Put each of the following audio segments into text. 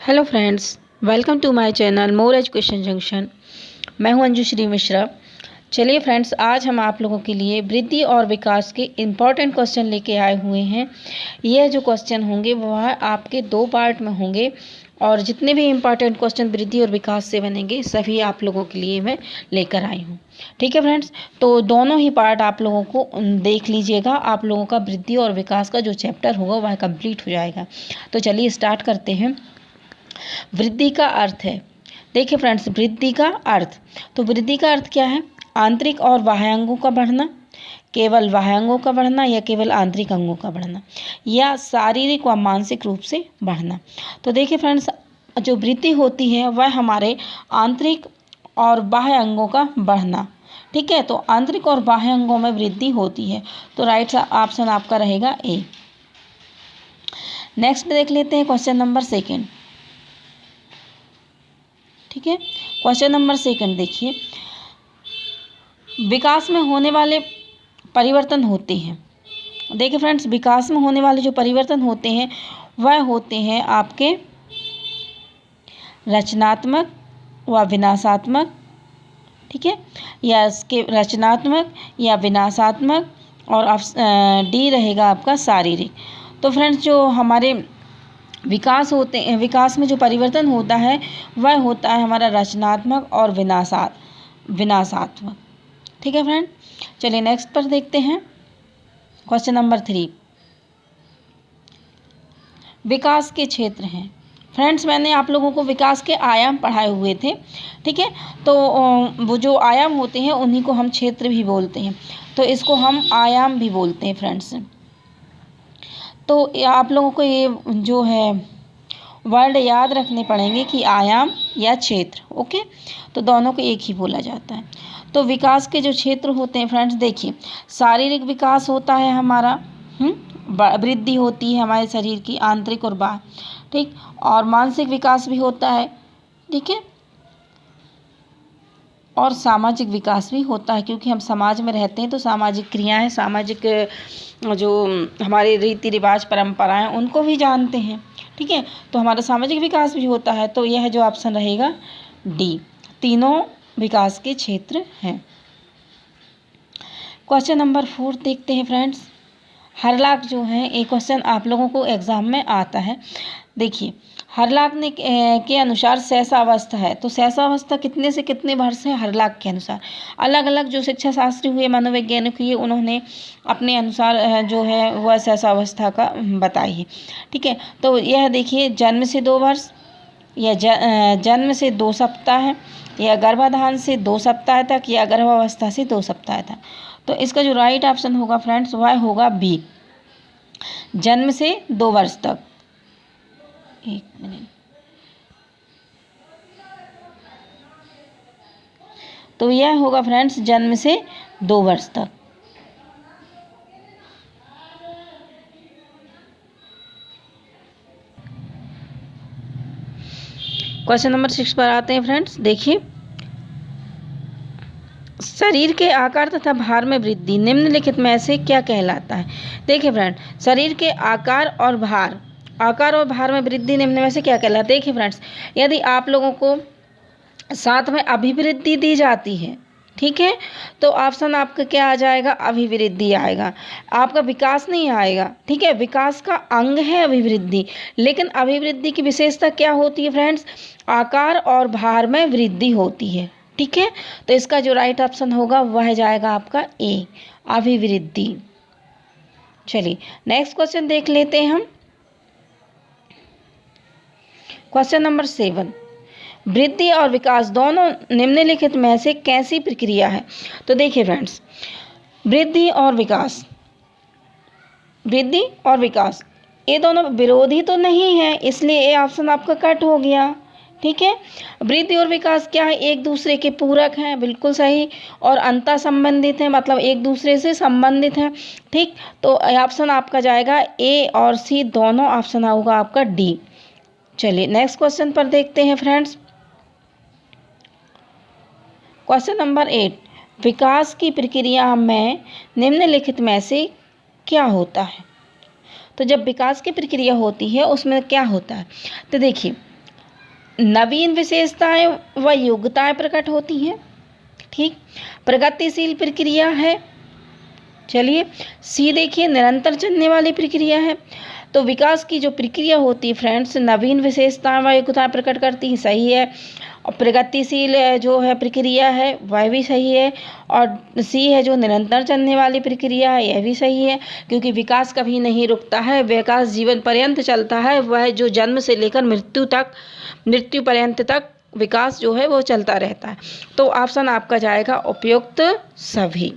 Hello friends, welcome to my channel more education junction. मैं हूं अंजुश्री मिश्रा। चलिए फ्रेंड्स, आज हम आप लोगों के लिए वृद्धि और विकास के इम्पॉर्टेंट क्वेश्चन लेके आए हुए हैं। यह जो क्वेश्चन होंगे वह आपके दो पार्ट में होंगे और जितने भी इम्पॉर्टेंट क्वेश्चन वृद्धि और विकास से बनेंगे सभी आप लोगों के लिए मैं लेकर आई हूँ। ठीक है फ्रेंड्स, तो दोनों ही पार्ट आप लोगों को देख लीजिएगा। आप लोगों का वृद्धि और विकास का जो चैप्टर होगा वह कंप्लीट हो जाएगा। तो चलिए स्टार्ट करते हैं। वृद्धि का अर्थ है, देखिए फ्रेंड्स, वृद्धि का अर्थ, तो वृद्धि का अर्थ क्या है? आंतरिक और बाह्य अंगों का बढ़ना, केवल बाह्य अंगों का बढ़ना या केवल आंतरिक अंगों का बढ़ना, या शारीरिक व मानसिक रूप से बढ़ना। तो देखिए फ्रेंड्स, जो वृद्धि होती है वह हमारे आंतरिक और बाह्य अंगों का बढ़ना। ठीक है, तो आंतरिक और बाह्य अंगों में वृद्धि होती है। तो राइट ऑप्शन आपका रहेगा ए। नेक्स्ट देख लेते हैं क्वेश्चन नंबर सेकेंड। ठीक है, क्वेश्चन नंबर सेकंड देखिए, विकास में होने वाले परिवर्तन होते हैं। देखिए फ्रेंड्स, विकास में होने वाले जो परिवर्तन होते हैं वह होते हैं आपके रचनात्मक व विनाशात्मक। ठीक है, या इसके रचनात्मक या विनाशात्मक, और डी रहेगा आपका शारीरिक। तो फ्रेंड्स, जो हमारे विकास होते हैं, विकास में जो परिवर्तन होता है वह होता है हमारा रचनात्मक और विनाशात्मक। ठीक है फ्रेंड, चलिए नेक्स्ट पर देखते हैं क्वेश्चन नंबर 3। विकास के क्षेत्र हैं। फ्रेंड्स, मैंने आप लोगों को विकास के आयाम पढ़ाए हुए थे। ठीक है, तो वो जो आयाम होते हैं उन्हीं को हम क्षेत्र भी बोलते हैं, तो इसको हम आयाम भी बोलते हैं फ्रेंड्स। तो आप लोगों को ये जो है वर्ड याद रखने पड़ेंगे कि आयाम या क्षेत्र। ओके, तो दोनों को एक ही बोला जाता है। तो विकास के जो क्षेत्र होते हैं फ्रेंड्स, देखिए, शारीरिक विकास होता है हमारा, वृद्धि होती है हमारे शरीर की आंतरिक और बाह्य। ठीक, और मानसिक विकास भी होता है। ठीक है, और सामाजिक विकास भी होता है, क्योंकि हम समाज में रहते हैं तो सामाजिक क्रियाएं, सामाजिक जो हमारे रीति रिवाज परंपराएं उनको भी जानते हैं। ठीक है, तो हमारा सामाजिक विकास भी होता है। तो यह जो ऑप्शन रहेगा डी, तीनों विकास के क्षेत्र हैं। क्वेश्चन नंबर 4 देखते हैं फ्रेंड्स। हरलाख जो है एक क्वेश्चन आप लोगों को एग्जाम में आता है। देखिए, हरलाख ने के अनुसार सहसावस्था है, तो सहसावस्था कितने से कितने वर्ष है? हरलाख के अनुसार अलग अलग जो शिक्षा शास्त्री हुए, मनोवैज्ञानिक हुए, उन्होंने अपने अनुसार जो है वह सहसावस्था का बताई है। ठीक है, तो यह देखिए, जन्म से 2 वर्ष, या जन्म से 2 सप्ताह, या गर्भाधान से 2 सप्ताह तक, या गर्भावस्था से 2 सप्ताह तक। तो इसका जो राइट ऑप्शन होगा फ्रेंड्स वह होगा बी, जन्म से 2 वर्ष तक। एक मिनट, तो यह होगा फ्रेंड्स जन्म से 2 वर्ष तक। क्वेश्चन नंबर 6 पर आते हैं फ्रेंड्स। देखिए, शरीर के आकार तथा भार में वृद्धि निम्नलिखित में से क्या कहलाता है? देखिए फ्रेंड, शरीर के आकार और भार में वृद्धि निम्न में से क्या कहलाता है? देखिए फ्रेंड्स, यदि आप लोगों को साथ में अभिवृद्धि दी जाती है, ठीक है, तो ऑप्शन आपका क्या आ जाएगा? अभिवृद्धि आएगा, आपका विकास नहीं आएगा। ठीक है, विकास का अंग है अभिवृद्धि, लेकिन अभिवृद्धि की विशेषता क्या होती है फ्रेंड्स? आकार और भार में वृद्धि होती है। ठीक है, तो इसका जो राइट ऑप्शन होगा वह जाएगा आपका ए, अभिवृद्धि। चलिए नेक्स्ट क्वेश्चन देख लेते हैं हम। क्वेश्चन नंबर 7, वृद्धि और विकास दोनों निम्नलिखित में से कैसी प्रक्रिया है? तो देखिए फ्रेंड्स, वृद्धि और विकास ये दोनों विरोधी तो नहीं है, इसलिए ये ऑप्शन आपका कट हो गया। ठीक है, वृद्धि और विकास क्या है? एक दूसरे के पूरक हैं, बिल्कुल सही, और अंतर संबंधित हैं, मतलब एक दूसरे से संबंधित हैं। ठीक, तो ऑप्शन आपका जाएगा ए और सी, दोनों ऑप्शन होगा आपका डी। चलिए नेक्स्ट क्वेश्चन पर देखते हैं फ्रेंड्स। क्वेश्चन नंबर 8, विकास की प्रक्रिया में निम्नलिखित में से क्या होता है? तो जब विकास की प्रक्रिया होती है उसमें क्या होता है? तो देखिए, नवीन विशेषताएं व योग्यताएं प्रकट होती हैं। ठीक, प्रगतिशील प्रक्रिया है। चलिए सी देखिए, निरंतर चलने वाली प्रक्रिया है। तो विकास की जो प्रक्रिया होती है फ्रेंड्स, नवीन विशेषताएं व योग्यताएं प्रकट करती है, सही है। और प्रगतिशील जो है प्रक्रिया है वह भी सही है। और सी है जो निरंतर चलने वाली प्रक्रिया है, यह भी सही है, क्योंकि विकास कभी नहीं रुकता है, विकास जीवन पर्यंत चलता है। वह जो जन्म से लेकर मृत्यु पर्यंत तक विकास जो है वो चलता रहता है। तो ऑप्शन आपका जाएगा उपयुक्त सभी।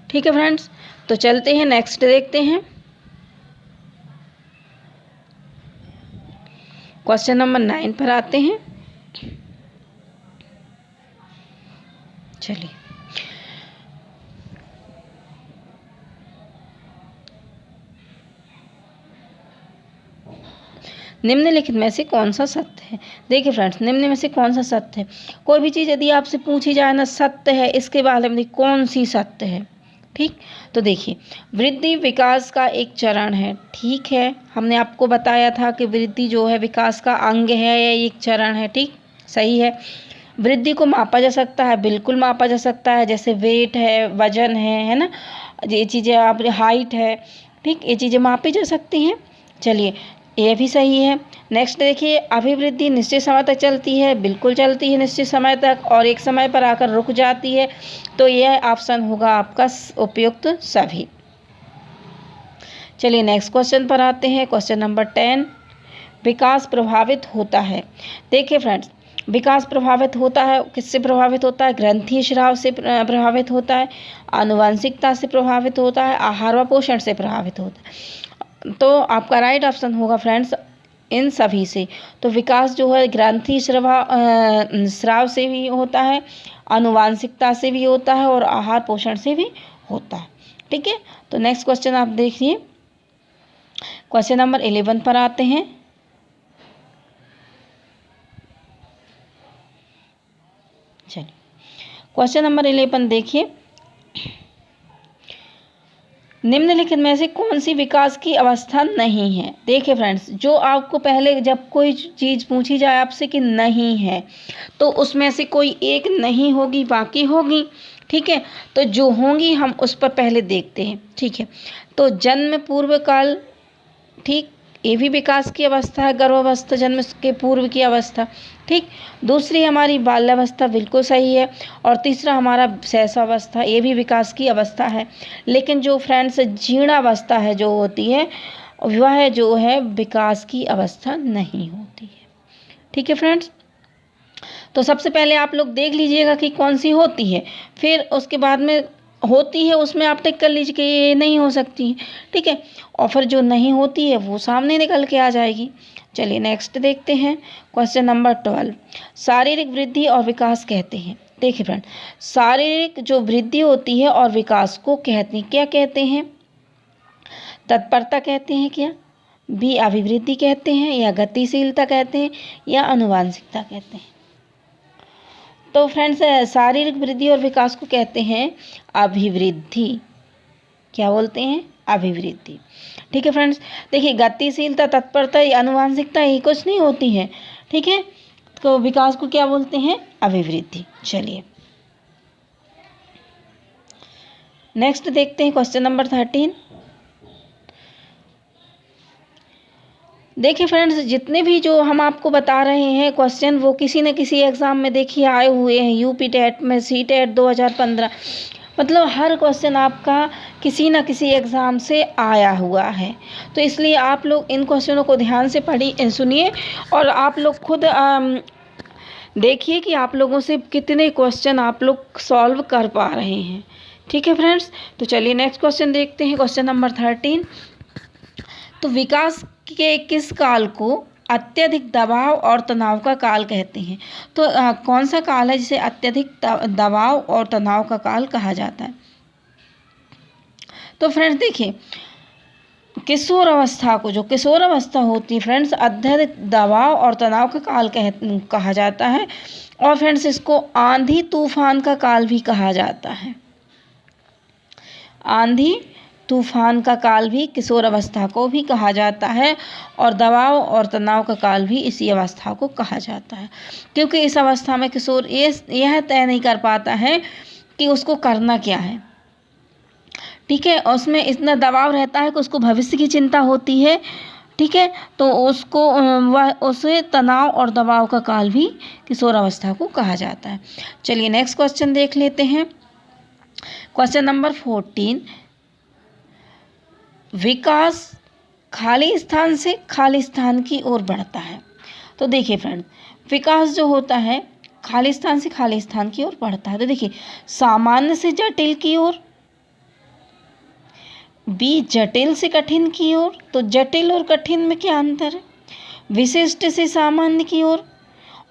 ठीक है फ्रेंड्स, तो चलते हैं नेक्स्ट देखते हैं। क्वेश्चन नंबर 9 पर आते हैं। चलिए, निम्नलिखित में से कौन सा सत्य है। देखिए फ्रेंड्स, निम्न में से कौन सा सत्य है। कोई भी चीज़ यदि आपसे पूछी जाए ना सत्य है, इसके बारे में कौन सी सत्य है। ठीक, तो देखिए, वृद्धि विकास का एक चरण है। ठीक है, हमने आपको बताया था कि वृद्धि जो है विकास का अंग है या एक चरण है। ठीक, सही है। वृद्धि को मापा जा सकता है, बिल्कुल मापा जा सकता है, जैसे वेट है, वजन है ना, ये चीज़ें आप, हाइट है। ठीक, ये चीज़ें मापी जा सकती हैं। चलिए, ये भी सही है। नेक्स्ट देखिए, अभिवृद्धि निश्चित समय तक चलती है, बिल्कुल चलती है निश्चित समय तक, और एक समय पर आकर रुक जाती है। तो यह ऑप्शन होगा आपका उपयुक्त सभी। चलिए नेक्स्ट क्वेश्चन पर आते हैं। क्वेश्चन नंबर 10, विकास प्रभावित होता है। देखिए फ्रेंड्स, विकास प्रभावित होता है, किससे प्रभावित होता है। ग्रंथि स्राव से प्रभावित होता है, आनुवंशिकता से प्रभावित होता है, आहार व पोषण से प्रभावित होता है। तो आपका राइट ऑप्शन होगा फ्रेंड्स इन सभी से। तो विकास जो है ग्रंथि स्राव से भी होता है, आनुवंशिकता से भी होता है, और आहार पोषण से भी होता है। ठीक है, तो नेक्स्ट क्वेश्चन आप देखिए। क्वेश्चन नंबर 11 पर आते हैं। चलिए, क्वेश्चन नंबर 11 देखिए, निम्नलिखित में से कौन सी विकास की अवस्था नहीं है। देखिए फ्रेंड्स, जो आपको पहले जब कोई चीज़ पूछी जाए आपसे कि नहीं है, तो उसमें से कोई एक नहीं होगी, बाकी होगी। ठीक है, तो जो होंगी हम उस पर पहले देखते हैं। ठीक है, तो जन्म पूर्व काल, ठीक, ये भी विकास की अवस्था है, गर्भावस्था, जन्म के पूर्व की अवस्था। ठीक, दूसरी हमारी बाल्यावस्था, बिल्कुल सही है। और तीसरा हमारा शैशवावस्था, ये भी विकास की अवस्था है। लेकिन जो फ्रेंड्स जीर्णावस्था है जो होती है, वह जो है विकास की अवस्था नहीं होती है। ठीक है फ्रेंड्स, तो सबसे पहले आप लोग देख लीजिएगा कि कौन सी होती है, फिर उसके बाद में होती है उसमें आप टिक कर लीजिए कि ये नहीं हो सकती है। ठीक है, और फिर जो नहीं होती है वो सामने निकल के आ जाएगी। चलिए नेक्स्ट देखते हैं। क्वेश्चन नंबर 12, शारीरिक वृद्धि और विकास कहते हैं। देखिए फ्रेंड, शारीरिक जो वृद्धि होती है और विकास को कहते हैं, क्या कहते हैं। तत्परता कहते हैं क्या, बी अभिवृद्धि कहते हैं, या गतिशीलता कहते हैं, या आनुवंशिकता कहते हैं। तो फ्रेंड्स, शारीरिक वृद्धि और विकास को कहते हैं अभिवृद्धि। क्या बोलते हैं, अभिवृद्धि। ठीक है फ्रेंड्स, देखिए गतिशीलता, तत्परता, आनुवंशिकता ये कुछ नहीं होती है। ठीक है, तो विकास को क्या बोलते हैं, अभिवृद्धि। चलिए नेक्स्ट देखते हैं। क्वेश्चन नंबर 13, देखिए फ्रेंड्स, जितने भी जो हम आपको बता रहे हैं क्वेश्चन, वो किसी न किसी एग्ज़ाम में देखिए आए हुए हैं। यूपी टेट में, सी टेट 2015, मतलब हर क्वेश्चन आपका किसी न किसी एग्ज़ाम से आया हुआ है। तो इसलिए आप लोग इन क्वेश्चनों को ध्यान से सुनिए, और आप लोग खुद देखिए कि आप लोगों से कितने क्वेश्चन आप लोग सॉल्व कर पा रहे हैं। ठीक है फ्रेंड्स, तो चलिए नेक्स्ट क्वेश्चन देखते हैं। क्वेश्चन नंबर 13, तो विकास के किस काल को अत्यधिक दबाव और तनाव का काल कहते हैं। तो कौन सा काल है जिसे अत्यधिक दबाव और तनाव का काल कहा जाता है। तो फ्रेंड्स देखिए, किशोर अवस्था को, जो किशोर अवस्था होती है फ्रेंड्स, अत्यधिक दबाव और तनाव का काल कहा जाता है। और फ्रेंड्स, इसको आंधी तूफान का काल भी कहा जाता है। आंधी तूफान का काल भी किशोर अवस्था को भी कहा जाता है, और दबाव और तनाव का काल भी इसी अवस्था को कहा जाता है, क्योंकि इस अवस्था में किशोर यह तय नहीं कर पाता है कि उसको करना क्या है। ठीक है, उसमें इतना दबाव रहता है कि उसको भविष्य की चिंता होती है। ठीक है, तो उसको उसे तनाव और दबाव का काल भी किशोर अवस्था को कहा जाता है। चलिए नेक्स्ट क्वेश्चन देख लेते हैं। क्वेश्चन नंबर 14, विकास खाली स्थान से खाली स्थान की ओर बढ़ता है। तो देखिए फ्रेंड, विकास जो होता है खाली स्थान से खाली स्थान की ओर बढ़ता है। तो देखिए, सामान्य से जटिल की ओर, बी जटिल से कठिन की ओर। तो जटिल और कठिन में क्या अंतर है? विशिष्ट से सामान्य की ओर,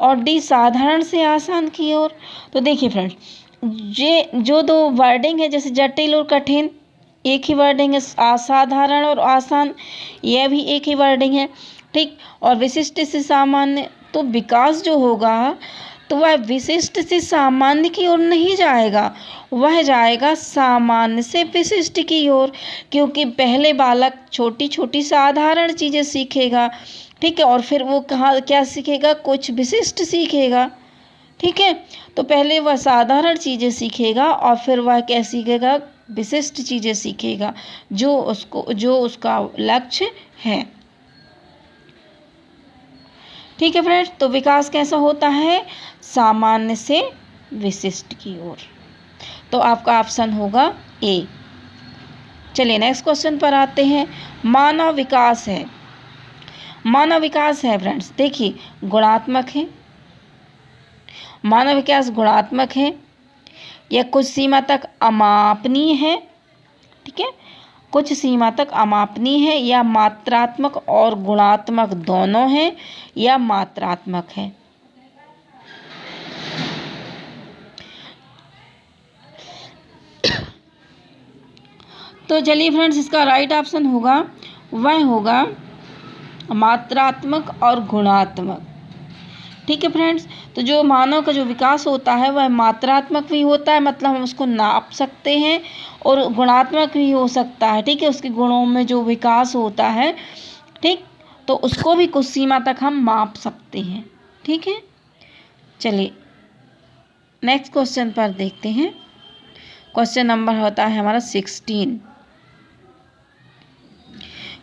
और डी साधारण से आसान की ओर। तो देखिए फ्रेंड्स, ये जो दो वर्डिंग है, जैसे जटिल और कठिन एक ही वर्डिंग है, असाधारण और आसान यह भी एक ही वर्डिंग है। ठीक, और विशिष्ट से सामान्य, तो विकास जो होगा तो वह विशिष्ट से सामान्य की ओर नहीं जाएगा, वह जाएगा सामान्य से विशिष्ट की ओर, क्योंकि पहले बालक छोटी छोटी साधारण चीज़ें सीखेगा। ठीक है, और फिर वो क्या सीखेगा? कुछ विशिष्ट सीखेगा। ठीक है, तो पहले वह साधारण चीज़ें सीखेगा और फिर वह क्या सीखेगा? विशिष्ट चीज़ें सीखेगा, जो उसका लक्ष्य है। ठीक है फ्रेंड्स, तो विकास कैसा होता है? सामान्य से विशिष्ट की ओर। तो आपका ऑप्शन होगा ए। चलिए नेक्स्ट क्वेश्चन पर आते हैं। मानव विकास है, मानव विकास है फ्रेंड्स, देखिए गुणात्मक है। मानव विकास गुणात्मक है, यह कुछ सीमा तक अमापनीय है। ठीक है, कुछ सीमा तक अमापनीय है, या मात्रात्मक और गुणात्मक दोनों है, या मात्रात्मक है। तो चलिए फ्रेंड्स, इसका राइट ऑप्शन होगा, वह होगा मात्रात्मक और गुणात्मक। ठीक है फ्रेंड्स, तो जो मानव का जो विकास होता है वह मात्रात्मक भी होता है, मतलब हम उसको नाप सकते हैं, और गुणात्मक भी हो सकता है। ठीक है, उसके गुणों में जो विकास होता है, ठीक, तो उसको भी कुछ सीमा तक हम माप सकते हैं। ठीक है, चलिए नेक्स्ट क्वेश्चन पर देखते हैं। क्वेश्चन नंबर होता है हमारा 16,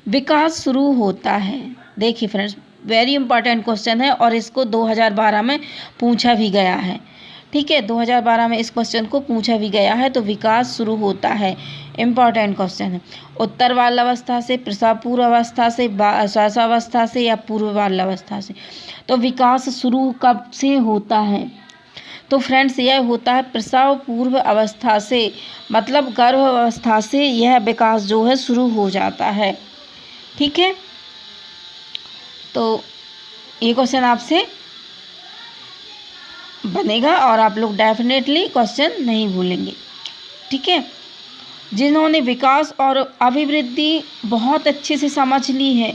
विकास शुरू होता है। देखिए फ्रेंड्स, वेरी इंपॉर्टेंट क्वेश्चन है, और इसको 2012 में पूछा भी गया है। ठीक है, 2012 में इस क्वेश्चन को पूछा भी गया है। तो विकास शुरू होता है, इम्पॉर्टेंट क्वेश्चन है। उत्तर बाल्यावस्था से, प्रसव पूर्व अवस्था से, शैशवावस्था से, या पूर्व बाल्यावस्था से। तो विकास शुरू कब से होता है? तो फ्रेंड्स, यह होता है प्रसव पूर्व अवस्था से, मतलब गर्भ अवस्था से यह विकास जो है शुरू हो जाता है। ठीक है, तो ये क्वेश्चन आपसे बनेगा और आप लोग डेफिनेटली क्वेश्चन नहीं भूलेंगे। ठीक है, जिन्होंने विकास और अभिवृद्धि बहुत अच्छे से समझ ली है,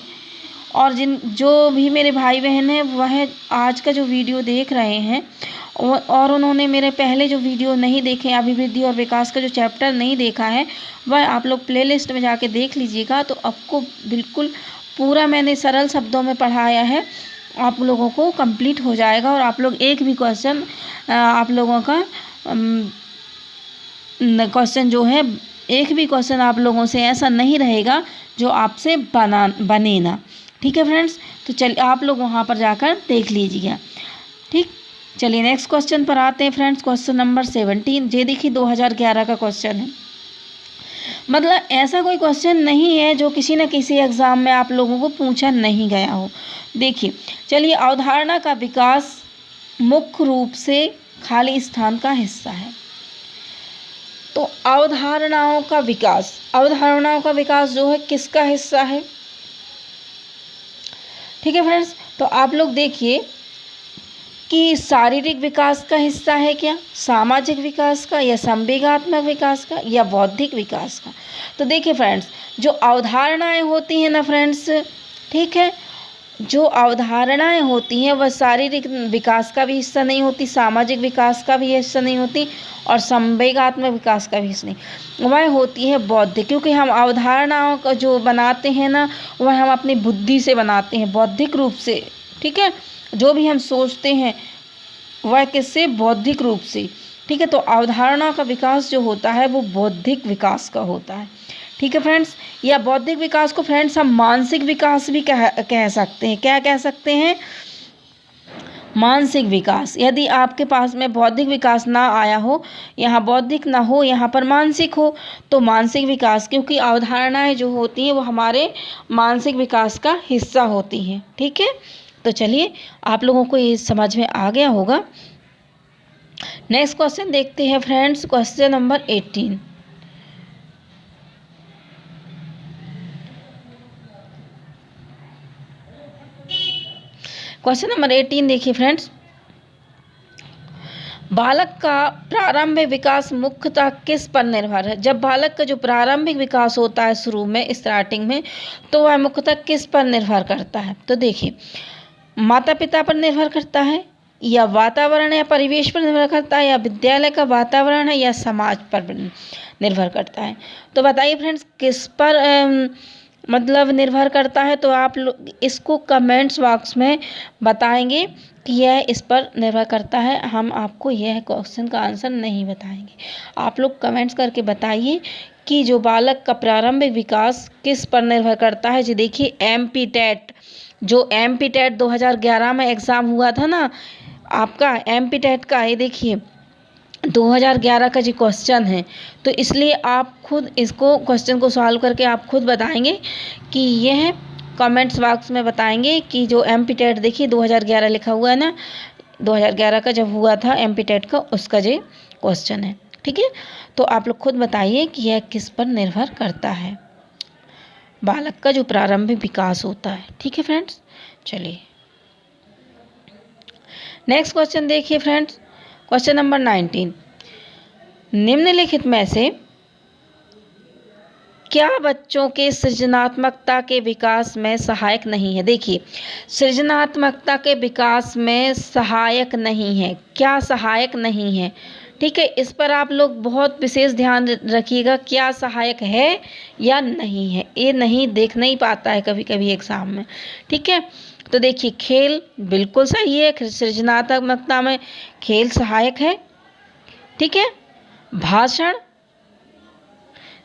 और जो भी मेरे भाई बहन हैं वह आज का जो वीडियो देख रहे हैं, और उन्होंने मेरे पहले जो वीडियो नहीं देखे, अभिवृद्धि और विकास का जो चैप्टर नहीं देखा है, वह आप लोग प्लेलिस्ट में जाके देख लीजिएगा। तो आपको बिल्कुल पूरा मैंने सरल शब्दों में पढ़ाया है, आप लोगों को कंप्लीट हो जाएगा, और आप लोग एक भी क्वेश्चन आप लोगों का क्वेश्चन जो है, एक भी क्वेश्चन आप लोगों से ऐसा नहीं रहेगा जो आपसे बने ना। ठीक है फ्रेंड्स, तो चलिए आप लोग वहाँ पर जाकर देख लीजिएगा। ठीक, चलिए नेक्स्ट क्वेश्चन पर आते हैं फ्रेंड्स। क्वेश्चन नंबर 17, ये देखिए 2011 का क्वेश्चन है। मतलब ऐसा कोई क्वेश्चन नहीं है जो किसी न किसी एग्ज़ाम में आप लोगों को पूछा नहीं गया हो। देखिए, चलिए, अवधारणा का विकास मुख्य रूप से खाली स्थान का हिस्सा है। तो अवधारणाओं का विकास जो है किसका हिस्सा है? ठीक है फ्रेंड्स, तो आप लोग देखिए कि शारीरिक विकास का हिस्सा है क्या, सामाजिक विकास का, या संवेगात्मक विकास का, या बौद्धिक विकास का। तो देखिए फ्रेंड्स, जो अवधारणाएं होती हैं ना फ्रेंड्स, ठीक है, जो अवधारणाएं होती हैं वह शारीरिक विकास का भी हिस्सा नहीं होती, सामाजिक विकास का भी हिस्सा नहीं होती और संवेगात्मक विकास का भी हिस्सा नहीं, वह होती है बौद्धिक। क्योंकि हम अवधारणाओं का जो बनाते हैं ना, वह हम अपनी बुद्धि से बनाते हैं, बौद्धिक रूप से। ठीक है, जो भी हम सोचते हैं वह किससे, बौद्धिक रूप से। ठीक है, तो अवधारणा का विकास जो होता है वो बौद्धिक विकास का होता है। ठीक है फ्रेंड्स, या बौद्धिक विकास को फ्रेंड्स हम मानसिक विकास भी कह सकते हैं। क्या कह सकते हैं, मानसिक विकास। यदि आपके पास में बौद्धिक विकास ना आया हो, यहाँ बौद्धिक ना हो, यहाँ पर मानसिक हो, तो मानसिक विकास, क्योंकि अवधारणाएं जो होती हैं वो हमारे मानसिक विकास का हिस्सा होती हैं। ठीक है, तो चलिए आप लोगों को ये समझ में आ गया होगा। नेक्स्ट क्वेश्चन देखते हैं friends, question number 18। Question number 18 देखिए फ्रेंड्स, बालक का प्रारंभिक विकास मुख्यतः किस पर निर्भर है। जब बालक का जो प्रारंभिक विकास होता है शुरू में, स्टार्टिंग में, तो वह मुख्यतः किस पर निर्भर करता है। तो देखिए, माता पिता पर निर्भर करता है, या वातावरण या परिवेश पर निर्भर करता है, या विद्यालय का वातावरण है, या समाज पर निर्भर करता है। तो बताइए फ्रेंड्स किस पर मतलब निर्भर करता है। तो आप लोग इसको कमेंट्स बॉक्स में बताएंगे कि यह इस पर निर्भर करता है। हम आपको यह क्वेश्चन का आंसर नहीं बताएंगे। आप लोग कमेंट्स करके बताइए कि जो बालक का प्रारंभिक विकास किस पर निर्भर करता है। जी देखिए, एमपी टेट, जो एमपी टेट 2011 में एग्ज़ाम हुआ था ना आपका, एमपी टेट का, ये देखिए 2011 का जो क्वेश्चन है। तो इसलिए आप खुद इसको क्वेश्चन को सॉल्व करके आप खुद बताएंगे कि यह कमेंट्स बॉक्स में बताएंगे कि जो एमपी टेट देखिए 2011 लिखा हुआ है ना, 2011 का जब हुआ था एमपी टेट का, उसका जो क्वेश्चन है। ठीक है, तो आप लोग खुद बताइए कि यह किस पर निर्भर करता है, बालक का जो प्रारंभिक विकास होता है। ठीक है फ्रेंड्स, चलिए नेक्स्ट क्वेश्चन देखिए फ्रेंड्स, क्वेश्चन नंबर 19। निम्नलिखित में से क्या बच्चों के सृजनात्मकता के विकास में सहायक नहीं है। देखिए, सृजनात्मकता के विकास में सहायक नहीं है, क्या सहायक नहीं है। ठीक है, इस पर आप लोग बहुत विशेष ध्यान रखिएगा, क्या सहायक है या नहीं है। ये नहीं देख नहीं पाता है कभी कभी एग्जाम में। ठीक है, तो देखिए खेल बिल्कुल सही है, सृजनात्मकता में खेल सहायक है। ठीक है, भाषण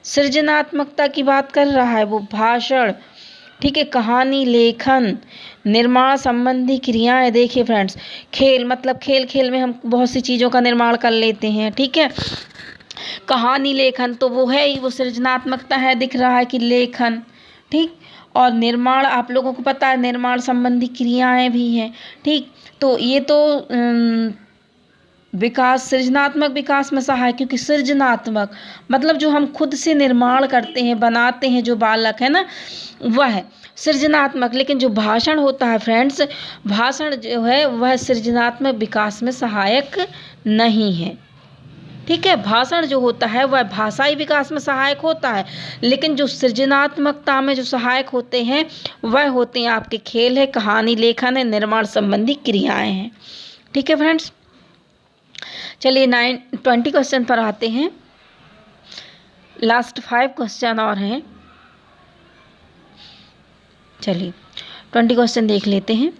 सृजनात्मकता की बात कर रहा है, वो भाषण। ठीक है, कहानी लेखन निर्माण संबंधी क्रियाएं। देखिए फ्रेंड्स, खेल मतलब खेल खेल में हम बहुत सी चीज़ों का निर्माण कर लेते हैं। ठीक है, कहानी लेखन तो वो है ही, वो सृजनात्मकता है, दिख रहा है कि लेखन। ठीक, और निर्माण आप लोगों को पता है, निर्माण संबंधी क्रियाएं भी हैं। ठीक, तो ये तो विकास, सृजनात्मक विकास में सहायक, क्योंकि सृजनात्मक मतलब जो हम खुद से निर्माण करते हैं, बनाते हैं, जो बालक है ना वह है सृजनात्मक। लेकिन जो भाषण होता है फ्रेंड्स, भाषण जो है वह सृजनात्मक विकास में सहायक नहीं है। ठीक है, भाषण जो होता है वह भाषाई विकास में सहायक होता है, लेकिन जो सृजनात्मकता में जो सहायक होते हैं वह होते हैं आपके खेल है, कहानी लेखन है, निर्माण संबंधी क्रियाएं हैं। ठीक है फ्रेंड्स, चलिए 20 क्वेश्चन पर आते हैं। लास्ट 5 क्वेश्चन और हैं। चलिए 20 क्वेश्चन देख लेते हैं।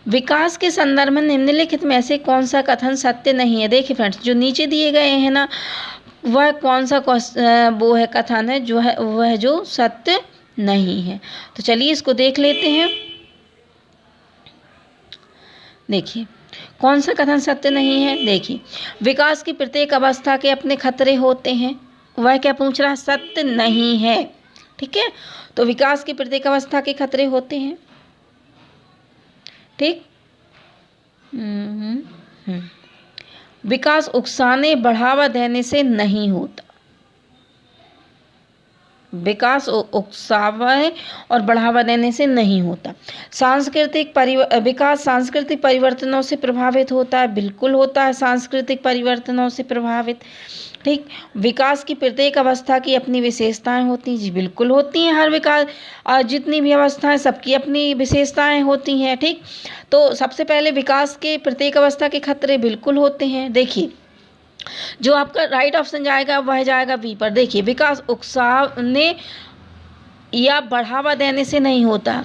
विकास के संदर्भ में निम्नलिखित में से कौन सा कथन सत्य नहीं है। देखिए फ्रेंड्स, जो नीचे दिए गए हैं ना, वह कौन सा वो है कथन है जो है वह जो सत्य नहीं है। तो चलिए इसको देख लेते हैं। देखिए कौन सा कथन सत्य नहीं है। देखिए, विकास की प्रत्येक अवस्था के अपने खतरे होते हैं, वह क्या पूछ रहा है, सत्य नहीं है। ठीक है, तो विकास की प्रत्येक अवस्था के खतरे होते हैं। ठीक, विकास उकसाने बढ़ावा देने से नहीं होता। विकास उकसावे और बढ़ावा देने से नहीं होता। विकास सांस्कृतिक परिवर्तनों से प्रभावित होता है, बिल्कुल होता है सांस्कृतिक परिवर्तनों से प्रभावित। ठीक, विकास की प्रत्येक अवस्था की अपनी विशेषताएं होती हैं, जी बिल्कुल होती हैं। हर विकास जितनी भी अवस्थाएं सबकी अपनी विशेषताएं होती हैं। ठीक, तो सबसे पहले विकास के प्रत्येक अवस्था के खतरे बिल्कुल होते हैं। देखिए, जो आपका राइट ऑप्शन जाएगा वह जाएगा बी पर। देखिए, विकास उकसाने या बढ़ावा देने से नहीं होता।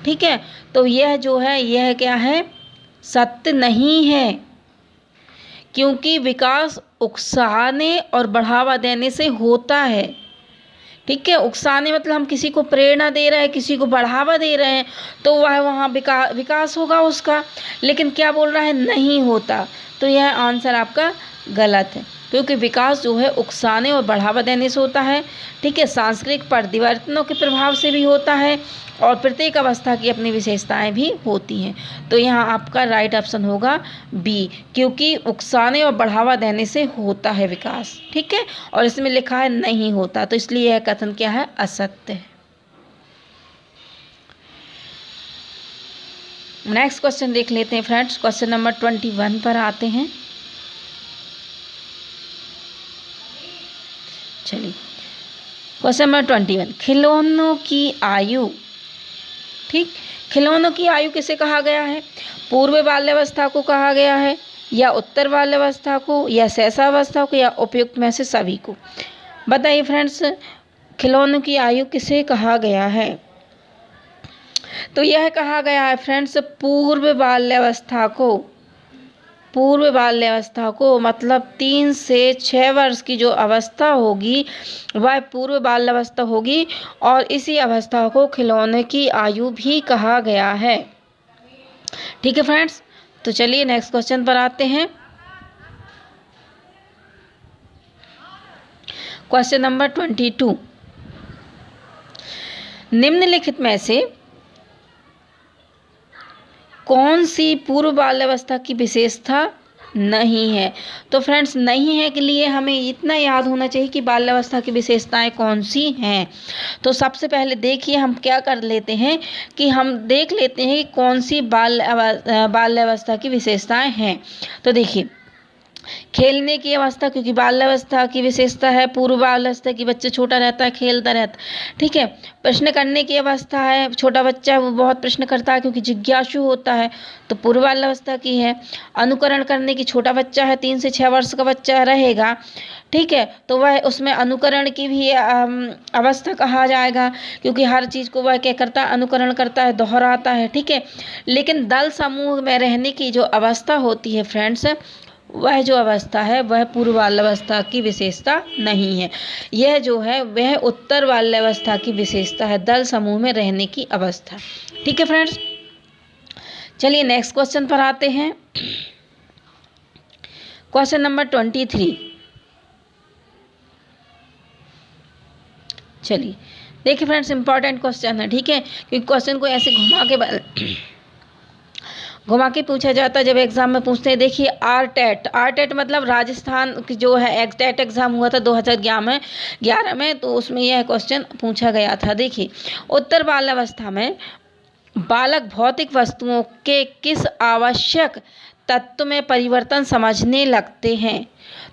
ठीक है, तो यह जो है यह क्या है, सत्य नहीं है, क्योंकि विकास उकसाने और बढ़ावा देने से होता है। ठीक है, उकसाने मतलब हम किसी को प्रेरणा दे रहे हैं, किसी को बढ़ावा दे रहे हैं, तो वह वहाँ विकास होगा उसका। लेकिन क्या बोल रहा है, नहीं होता, तो यह आंसर आपका गलत है, क्योंकि विकास जो है उकसाने और बढ़ावा देने से होता है। ठीक है, सांस्कृतिक परिवर्तनों के प्रभाव से भी होता है और प्रत्येक अवस्था की अपनी विशेषताएं भी होती हैं। तो यहाँ आपका राइट ऑप्शन होगा बी, क्योंकि उकसाने और बढ़ावा देने से होता है विकास। ठीक है, और इसमें लिखा है नहीं होता, तो इसलिए यह कथन क्या है, असत्य है। नेक्स्ट क्वेश्चन देख लेते हैं फ्रेंड्स। क्वेश्चन नंबर 21 पर आते हैं। चलिए, क्वेश्चन नंबर 21, खिलौनों की आयु। ठीक, खिलौनों की आयु किसे कहा गया है, पूर्व बाल्यावस्था को कहा गया है, या उत्तर बाल्यावस्था को, या शैशवावस्था को, या उपयुक्त में से सभी को। बताइए फ्रेंड्स, खिलौनों की आयु किसे कहा गया है। तो यह कहा गया है फ्रेंड्स पूर्व बाल्यावस्था को। पूर्व बाल्यावस्था को मतलब 3 से 6 वर्ष की जो अवस्था होगी वह पूर्व बाल्यावस्था होगी, और इसी अवस्था को खिलौने की आयु भी कहा गया है। ठीक है फ्रेंड्स, तो चलिए नेक्स्ट क्वेश्चन पर आते हैं। क्वेश्चन नंबर 22, निम्नलिखित में से कौन सी पूर्व बाल्यावस्था की विशेषता नहीं है। तो फ्रेंड्स, नहीं है के लिए हमें इतना याद होना चाहिए कि बाल्यावस्था की विशेषताएं कौन सी हैं। तो सबसे पहले देखिए, हम क्या कर लेते हैं कि हम देख लेते हैं कि कौन सी बाल्यावस्था की विशेषताएं हैं। तो देखिए, खेलने की अवस्था, क्योंकि बाल्यावस्था की विशेषता है पूर्व बाल्यावस्था की, बच्चा छोटा रहता है, खेलता रहता है। ठीक है, प्रश्न करने की अवस्था है, छोटा बच्चा है वो बहुत प्रश्न करता है क्योंकि जिज्ञासु होता है, तो पूर्व बाल्यावस्था की है। अनुकरण करने की, छोटा बच्चा है, 3 से 6 वर्ष का बच्चा रहेगा, ठीक है, तो वह उसमें अनुकरण की भी अवस्था कहा जाएगा, क्योंकि हर चीज़ को वह क्या करता है, अनुकरण करता है, दोहराता है। ठीक है, लेकिन दल समूह में रहने की जो अवस्था होती है फ्रेंड्स, वह जो अवस्था है वह पूर्व बाल्यावस्था की विशेषता नहीं है। यह जो है वह उत्तर बाल्यावस्था की विशेषता है, दल समूह में रहने की अवस्था। ठीक है फ्रेंड्स, चलिए नेक्स्ट क्वेश्चन पर आते हैं। Question number 23। चलिए देखिए फ्रेंड्स, इंपॉर्टेंट क्वेश्चन है। ठीक है, क्योंकि क्वेश्चन को ऐसे घुमा के पूछा जाता है जब एग्जाम में पूछते हैं। देखिए, आरटेट मतलब राजस्थान की जो है टेट एग्जाम हुआ था 2011 में, तो उसमें यह क्वेश्चन पूछा गया था। देखिए, उत्तर बाल्यावस्था में बालक भौतिक वस्तुओं के किस आवश्यक तत्व में परिवर्तन समझने लगते हैं।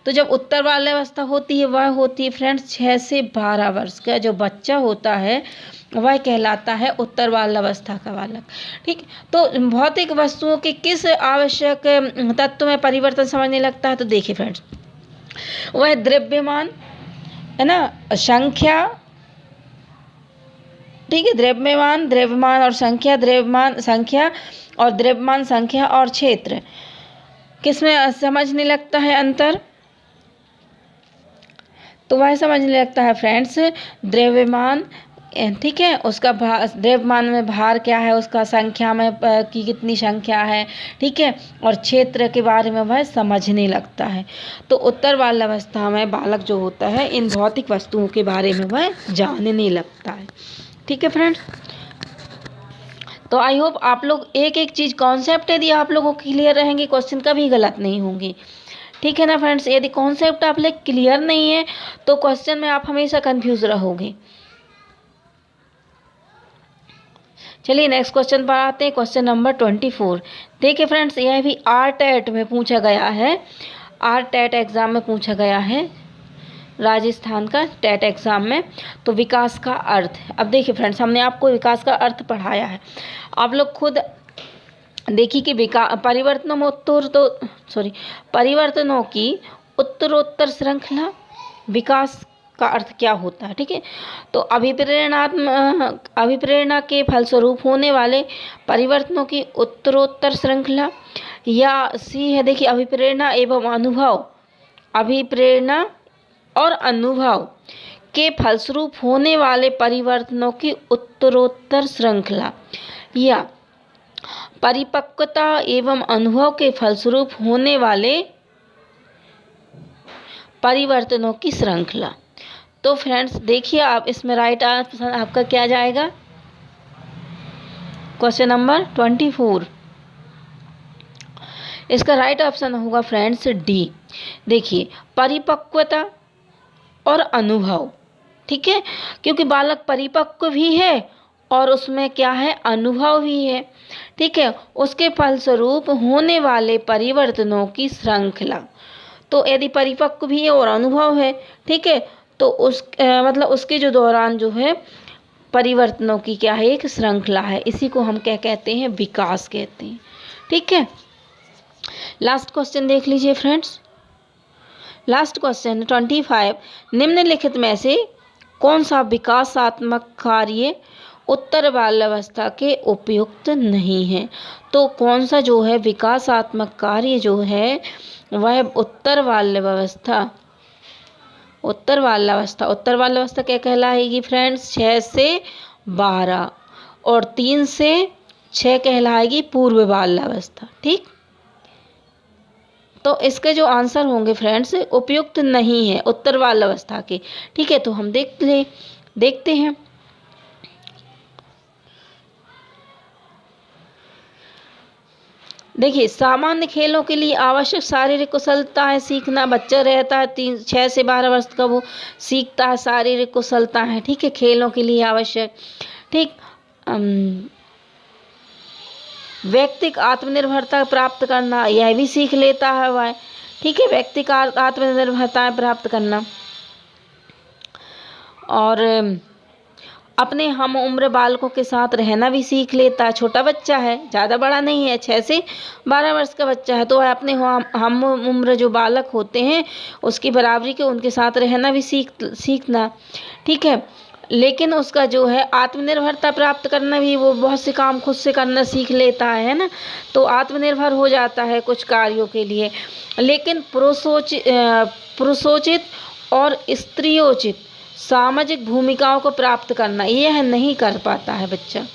तो जब उत्तर बाल्यावस्था होती है वह होती है फ्रेंड्स 6 से 12 वर्ष का जो बच्चा होता है वह कहलाता है उत्तर बाल्यावस्था का बालक। ठीक, तो भौतिक वस्तुओं के किस आवश्यक तत्व में परिवर्तन समझने लगता है। तो देखिए फ्रेंड्स, वह द्रव्यमान है ना, संख्या, ठीक है, द्रव्यमान और संख्या, द्रव्यमान संख्या और क्षेत्र, किसमें समझने लगता है अंतर। तो वह समझने लगता है फ्रेंड्स द्रव्यमान, ठीक है, उसका द्रव्यमान में भार क्या है, उसका संख्या में की कितनी संख्या है, ठीक है, और क्षेत्र के बारे में वह समझने लगता है। तो उत्तर बाल्यावस्था में बालक जो होता है इन भौतिक वस्तुओं के बारे में वह जानने लगता है। ठीक है फ्रेंड्स, तो आई होप आप लोग एक एक चीज़ कॉन्सेप्ट यदि आप लोगों को क्लियर रहेंगे, क्वेश्चन कभी गलत नहीं होंगे। ठीक है ना फ्रेंड्स, यदि कॉन्सेप्ट आप लोग क्लियर नहीं है तो क्वेश्चन में आप हमेशा कंफ्यूज रहोगे। चलिए नेक्स्ट क्वेश्चन पर आते हैं। Question number 24। देखिए फ्रेंड्स, यह भी आरटेट में पूछा गया है, आरटेट एग्ज़ाम में पूछा गया है, राजस्थान का टेट एग्ज़ाम में। तो विकास का अर्थ, अब देखिए फ्रेंड्स, हमने आपको विकास का अर्थ पढ़ाया है, आप लोग खुद देखिए कि परिवर्तनों की उत्तरोत्तर श्रृंखला विकास का अर्थ क्या होता है। ठीक है, तो अभिप्रेरणा के फलस्वरूप होने वाले परिवर्तनों की उत्तरोत्तर श्रृंखला, या सी है देखिए अभिप्रेरणा और अनुभव के फलस्वरूप होने वाले परिवर्तनों की उत्तरोत्तर श्रृंखला, या परिपक्वता एवं अनुभव के फलस्वरूप होने वाले परिवर्तनों की श्रृंखला। तो फ्रेंड्स देखिए, आप इसमें राइट आंसर आपका क्या जाएगा, क्वेश्चन नंबर 24, इसका राइट ऑप्शन होगा फ्रेंड्स डी। देखिए परिपक्वता और अनुभव, ठीक है, क्योंकि बालक परिपक्व भी है और उसमें क्या है, अनुभव भी है। ठीक है, उसके फलस्वरूप होने वाले परिवर्तनों की श्रृंखला, तो यदि परिपक्व भी है और अनुभव है, ठीक है, तो मतलब उसके जो दौरान जो है परिवर्तनों की क्या है, एक श्रृंखला है, इसी को हम क्या कहते हैं, विकास कहते हैं। ठीक है, लास्ट क्वेश्चन देख लीजिए फ्रेंड्स। लास्ट क्वेश्चन 25, निम्नलिखित में से कौन सा विकासात्मक कार्य उत्तर बाल्यावस्था के उपयुक्त नहीं है। तो कौन सा जो है विकासात्मक कार्य जो है वह उत्तर बाल्यावस्था क्या कहलाएगी फ्रेंड्स, 6 से 12 और 3 से 6 कहलाएगी पूर्व बाल्यावस्था। ठीक, तो इसके जो आंसर होंगे फ्रेंड्स उपयुक्त नहीं है उत्तर बाल्यावस्था के। ठीक है, तो हम देखते हैं। देखिए सामान्य खेलों के लिए आवश्यक शारीरिक कुशलताएं सीखना, बच्चा रहता है 6 से 12 वर्ष का, वो सीखता है शारीरिक कुशलता है। ठीक है, खेलों के लिए आवश्यक। ठीक, व्यक्तिक आत्मनिर्भरता प्राप्त करना, यह भी सीख लेता है वह। ठीक है, व्यक्तिक आत्मनिर्भरता प्राप्त करना, और अपने हम उम्र बालकों के साथ रहना भी सीख लेता है। छोटा बच्चा है, ज़्यादा बड़ा नहीं है, 6 से 12 वर्ष का बच्चा है, तो वह अपने हम उम्र जो बालक होते हैं उसकी बराबरी के उनके साथ रहना भी सीखना। ठीक है, लेकिन उसका जो है आत्मनिर्भरता प्राप्त करना भी, वो बहुत से काम खुद से करना सीख लेता है ना, तो आत्मनिर्भर हो जाता है कुछ कार्यों के लिए। लेकिन पुरुषोचित और स्त्रियोचित सामाजिक भूमिकाओं को प्राप्त करना, यह नहीं कर पाता है बच्चा।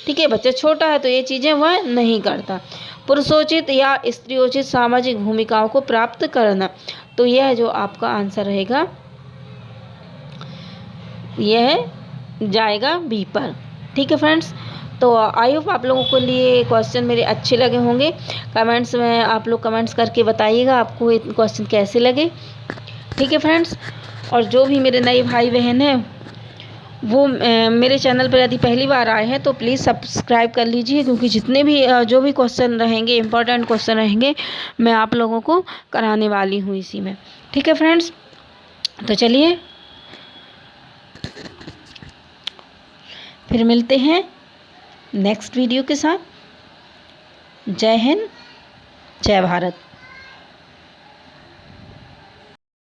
ठीक है, बच्चा छोटा है तो ये चीज़ें वह नहीं करता। पुरुषोचित या स्त्रियोचित सामाजिक भूमिकाओं को प्राप्त करना, तो यह जो आपका आंसर रहेगा यह जाएगा बी पर। ठीक है फ्रेंड्स, तो आई होप आप लोगों के लिए क्वेश्चन मेरे अच्छे लगे होंगे। कमेंट्स में आप लोग कमेंट्स करके बताइएगा आपको ये क्वेश्चन कैसे लगे। ठीक है फ्रेंड्स, और जो भी मेरे नए भाई बहन हैं वो मेरे चैनल पर यदि पहली बार आए हैं तो प्लीज़ सब्सक्राइब कर लीजिए, क्योंकि जितने भी जो भी क्वेश्चन रहेंगे, इम्पोर्टेंट क्वेश्चन रहेंगे, मैं आप लोगों को कराने वाली हूँ इसी में। ठीक है फ्रेंड्स, तो चलिए फिर मिलते हैं नेक्स्ट वीडियो के साथ। जय हिंद, जय भारत।